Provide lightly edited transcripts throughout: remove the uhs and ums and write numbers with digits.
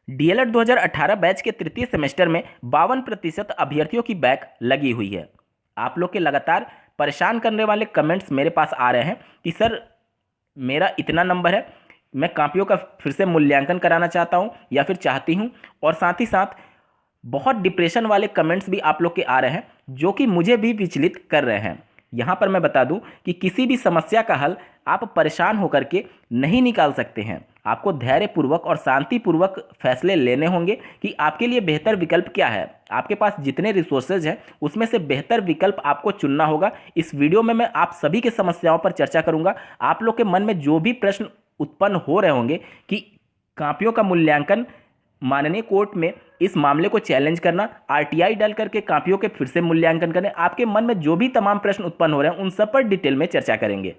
DElEd 2018 batch के तृतीय semester में 52% अभ्यर्थियों की बैक लगी हुई है। आप लोग के लगातार परेशान करने वाले कमेंट्स मेरे पास आ रहे हैं कि सर मेरा इतना नंबर है, मैं कॉपियों का फिर से मूल्यांकन कराना चाहता हूं या फिर चाहती हूं। और साथ ही साथ बहुत डिप्रेशन वाले कमेंट्स भी आप लोग के आ रहे हैं जो कि मुझे भी विचलित कर रहे हैं। यहाँ पर मैं बता दूं कि किसी भी समस्या का हल आप परेशान होकर के नहीं निकाल सकते हैं। आपको धैर्यपूर्वक और शांतिपूर्वक फैसले लेने होंगे कि आपके लिए बेहतर विकल्प क्या है। आपके पास जितने रिसोर्सेज हैं उसमें से बेहतर विकल्प आपको चुनना होगा। इस वीडियो में मैं आप सभी की समस्याओं पर चर्चा करूंगा। आप लोग के मन में जो भी प्रश्न उत्पन्न हो रहे होंगे कि कॉपियों का मूल्यांकन माननीय कोर्ट में इस मामले को चैलेंज करना, आरटीआई डाल करके कॉपियों के फिर से मूल्यांकन करने, आपके मन में जो भी तमाम प्रश्न उत्पन्न हो रहे हैं उन सब पर डिटेल में चर्चा करेंगे।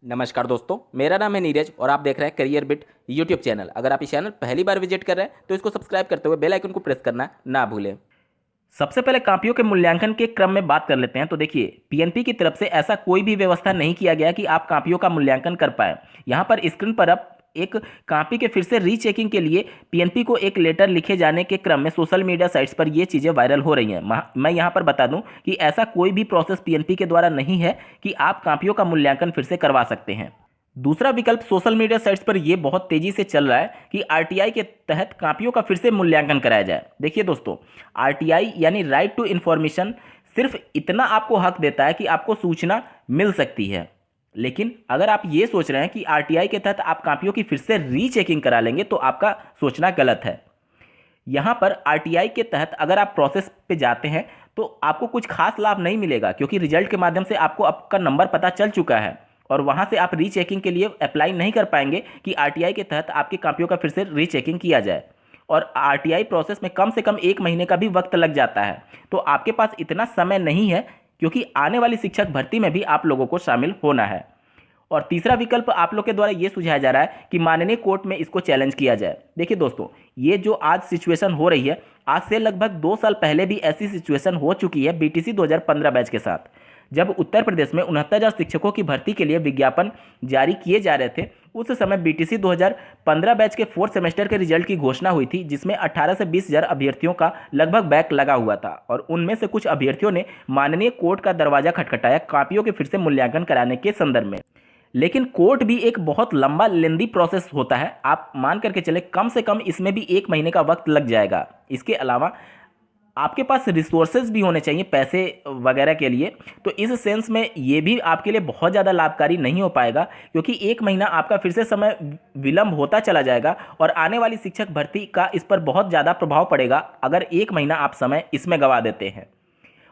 नमस्कार दोस्तों, मेरा नाम है नीरज और आप देख रहे हैं करियर बिट यूट्यूब चैनल। अगर आप इस चैनल पहली बार विजिट कर रहे हैं तो इसको सब्सक्राइब करते हुए बेल आइकन को प्रेस करना ना भूलें। सबसे पहले कॉपियों के मूल्यांकन के क्रम में बात कर लेते हैं। तो देखिए, पीएनपी की तरफ से ऐसा कोई भी व्यवस्था नहीं किया गया कि आप कॉपियों का मूल्यांकन कर पाए। यहाँ पर स्क्रीन पर आप एक कॉपी के फिर से रीचेकिंग के लिए पीएनपी को एक लेटर लिखे जाने के क्रम में सोशल मीडिया साइट्स पर ये चीज़ें वायरल हो रही हैं। मैं यहाँ पर बता दूं कि ऐसा कोई भी प्रोसेस पीएनपी के द्वारा नहीं है कि आप कॉपियों का मूल्यांकन फिर से करवा सकते हैं। दूसरा विकल्प सोशल मीडिया साइट्स पर यह बहुत तेजी से चल रहा है कि आरटीआई के तहत कॉपियों का फिर से मूल्यांकन कराया जाए। देखिए दोस्तों, आरटीआई यानी राइट टू इन्फॉर्मेशन सिर्फ इतना आपको हक देता है कि आपको सूचना मिल सकती है। लेकिन अगर आप ये सोच रहे हैं कि आरटीआई के तहत आप कॉपियों की फिर से रीचेकिंग करा लेंगे तो आपका सोचना गलत है। यहाँ पर आरटीआई के तहत अगर आप प्रोसेस पे जाते हैं तो आपको कुछ खास लाभ नहीं मिलेगा, क्योंकि रिजल्ट के माध्यम से आपको आपका नंबर पता चल चुका है और वहाँ से आप रीचेकिंग के लिए अप्लाई नहीं कर पाएंगे कि आरटीआई के तहत आपकी कॉपियों का फिर से रीचेकिंग किया जाए। और आरटीआई प्रोसेस में कम से कम 1 महीने का भी वक्त लग जाता है। तो आपके पास इतना समय नहीं है, क्योंकि आने वाली शिक्षक भर्ती में भी आप लोगों को शामिल होना है। और तीसरा विकल्प आप लोग के द्वारा ये सुझाया जा रहा है कि माननीय कोर्ट में इसको चैलेंज किया जाए। देखिए दोस्तों, ये जो आज सिचुएशन हो रही है, आज से लगभग 2 साल पहले भी ऐसी सिचुएशन हो चुकी है बीटीसी 2015 बैच के साथ। जब उत्तर प्रदेश में 69,000 शिक्षकों की भर्ती के लिए विज्ञापन जारी किए जा रहे थे, उस समय बीटीसी 2015 बैच के 4th सेमेस्टर के रिजल्ट की घोषणा हुई थी, जिसमें 18 से 20,000 अभ्यर्थियों का लगभग बैक लगा हुआ था। और उनमें से कुछ अभ्यर्थियों ने माननीय कोर्ट का दरवाजा खटखटाया कॉपियों के फिर से मूल्यांकन कराने के संदर्भ में। लेकिन कोर्ट भी एक बहुत लंबा लेंदी प्रोसेस होता है। आप मान करके चले कम से कम इसमें भी 1 महीने का वक्त लग जाएगा। इसके अलावा आपके पास रिसोर्सेज भी होने चाहिए पैसे वगैरह के लिए। तो इस सेंस में ये भी आपके लिए बहुत ज़्यादा लाभकारी नहीं हो पाएगा, क्योंकि 1 महीना आपका फिर से समय विलंब होता चला जाएगा और आने वाली शिक्षक भर्ती का इस पर बहुत ज़्यादा प्रभाव पड़ेगा अगर 1 महीना आप समय इसमें गंवा देते हैं।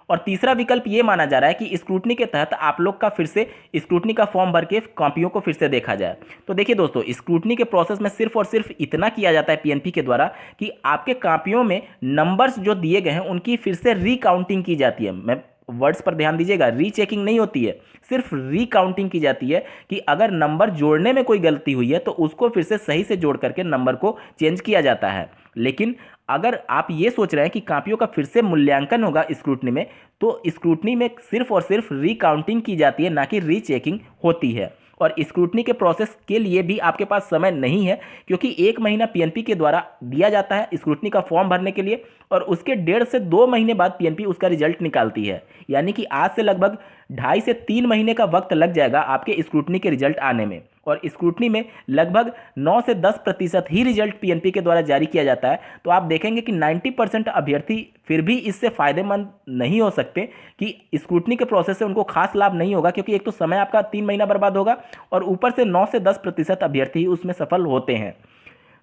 और तीसरा विकल्प ये माना जा रहा है कि स्क्रूटनी के तहत आप लोग का फिर से स्क्रूटनी का फॉर्म भर के कॉपियों को फिर से देखा जाए। तो देखिए दोस्तों, स्क्रूटनी के प्रोसेस में सिर्फ और सिर्फ इतना किया जाता है पीएनपी के द्वारा कि आपके कॉपियों में नंबर्स जो दिए गए हैं उनकी फिर से रीकाउंटिंग की जाती है। मैं वर्ड्स पर ध्यान दीजिएगा, रीचेकिंग नहीं होती है, सिर्फ रीकाउंटिंग की जाती है कि अगर नंबर जोड़ने में कोई गलती हुई है तो उसको फिर से सही से जोड़ करके नंबर को चेंज किया जाता है। लेकिन अगर आप ये सोच रहे हैं कि कॉपियों का फिर से मूल्यांकन होगा स्क्रूटनी में, तो स्क्रूटनी में सिर्फ और सिर्फ रीकाउंटिंग की जाती है, ना कि रीचेकिंग होती है। और स्क्रूटनी के प्रोसेस के लिए भी आपके पास समय नहीं है, क्योंकि 1 महीना पीएनपी के द्वारा दिया जाता है स्क्रूटनी का फॉर्म भरने के लिए और उसके 1.5 से 2 महीने बाद पीएनपी उसका रिजल्ट निकालती है। यानी कि आज से लगभग 2.5 से 3 महीने का वक्त लग जाएगा आपके स्क्रूटनी के रिजल्ट आने में। और स्क्रूटनी में लगभग 9 से 10% ही रिजल्ट पीएनपी के द्वारा जारी किया जाता है। तो आप देखेंगे कि 90% अभ्यर्थी फिर भी इससे फायदेमंद नहीं हो सकते, कि स्क्रूटनी के प्रोसेस से उनको खास लाभ नहीं होगा, क्योंकि एक तो समय आपका 3 महीना बर्बाद होगा और ऊपर से 9 से 10% अभ्यर्थी उसमें सफल होते हैं।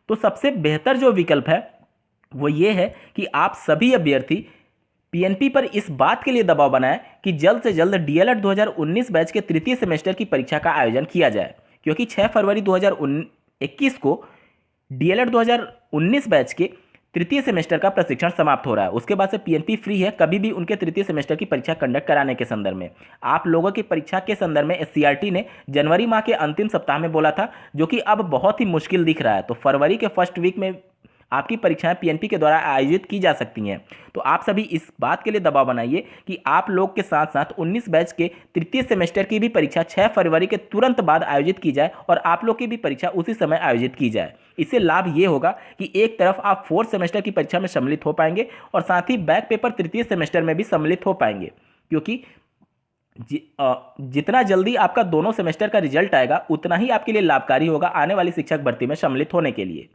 तो सबसे बेहतर जो विकल्प है वो ये है कि आप सभी अभ्यर्थी पीएनपी पर इस बात के लिए दबाव बनाएं कि जल्द से जल्द डीएलएड 2019 बैच के तृतीय सेमेस्टर की परीक्षा का आयोजन किया जाए, क्योंकि 6 फरवरी 2021 को डीएलएड 2019 बैच के तृतीय सेमेस्टर का प्रशिक्षण समाप्त हो रहा है। उसके बाद से पीएनपी फ्री है कभी भी उनके तृतीय सेमेस्टर की परीक्षा कंडक्ट कराने के संदर्भ में। आप लोगों की परीक्षा के संदर्भ में एससीईआरटी ने जनवरी माह के अंतिम सप्ताह में बोला था, जो कि अब बहुत ही मुश्किल दिख रहा है। तो फरवरी के फर्स्ट वीक में आपकी परीक्षाएं पीएनपी के द्वारा आयोजित की जा सकती हैं। तो आप सभी इस बात के लिए दबाव बनाइए कि आप लोग के साथ साथ 19 बैच के तृतीय सेमेस्टर की भी परीक्षा 6 फरवरी के तुरंत बाद आयोजित की जाए और आप लोग की भी परीक्षा उसी समय आयोजित की जाए। इससे लाभ ये होगा कि एक तरफ आप 4th सेमेस्टर की परीक्षा में सम्मिलित हो पाएंगे और साथ ही बैक पेपर तृतीय सेमेस्टर में भी सम्मिलित हो पाएंगे, क्योंकि जितना जल्दी आपका दोनों सेमेस्टर का रिजल्ट आएगा उतना ही आपके लिए लाभकारी होगा आने वाली शिक्षक भर्ती में सम्मिलित होने के लिए।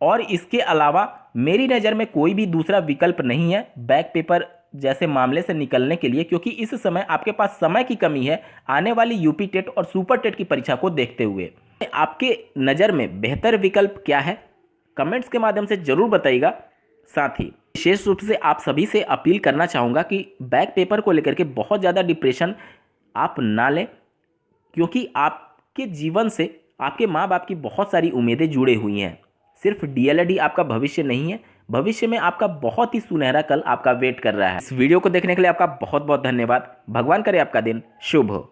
और इसके अलावा मेरी नज़र में कोई भी दूसरा विकल्प नहीं है बैक पेपर जैसे मामले से निकलने के लिए, क्योंकि इस समय आपके पास समय की कमी है आने वाली यूपी टेट और सुपर टेट की परीक्षा को देखते हुए। आपके नज़र में बेहतर विकल्प क्या है, कमेंट्स के माध्यम से ज़रूर बताइएगा। साथ ही विशेष रूप से आप सभी से अपील करना चाहूँगा कि बैक पेपर को लेकर के बहुत ज़्यादा डिप्रेशन आप ना लें, क्योंकि आपके जीवन से आपके माँ बाप की बहुत सारी उम्मीदें जुड़ी हुई हैं। सिर्फ डीएलएड ही आपका भविष्य नहीं है, भविष्य में आपका बहुत ही सुनहरा कल आपका वेट कर रहा है। इस वीडियो को देखने के लिए आपका बहुत बहुत धन्यवाद। भगवान करे आपका दिन शुभ हो।